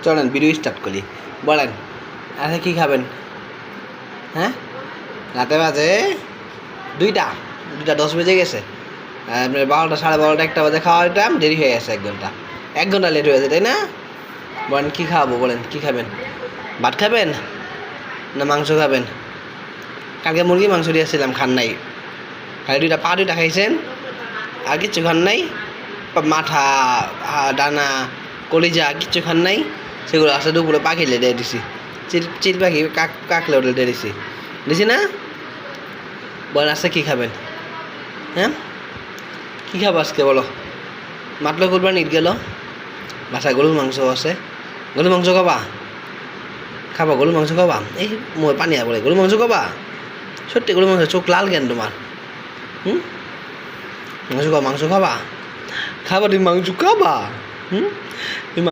চলেন video start করি। বলেন আচ্ছা কী খাবেন? হ্যাঁ, রাতে বাজে 2টা 10 বেজে গেছে। আপনার 12টা 12:30 1টা বাজে খাওয়ার টাইম, দেরি হয়ে গেছে 1 ঘন্টা লেট হয়ে গেছে, তাই না? বলেন কী খাওয়াবো, বলেন কী খাবেন? ভাত খাবেন না মাংস খাবেন? কালকে মুরগি মাংস দিয়েছিলাম, খান নাই। খালি পা দুইটা খাইছেন, আর কিচ্ছু খান নাই। মাথা, ডানা, কলিজা কিচ্ছু খান নাই। সেগুলো আসলে দুপুরে পাখিলে দিয়ে দিছি। চিল পাখি কাকলে ওটা দিয়ে দিছি না? বলেন আজকে কী খাবেন? হ্যাঁ, কী খাবো আজকে বলো? মাত্র কুরবানি ঈদ গেল, বাসায় গরুর মাংস আছে। গরুর মাংস খাবা? গরুর মাংস খাবা? এই মই পানি বলে গরুর মাংস খাবা? সত্যি গরুর মাংস? চোখ লাল কেন তোমার? মাংস খাবা? তুমি মাংস খাবা?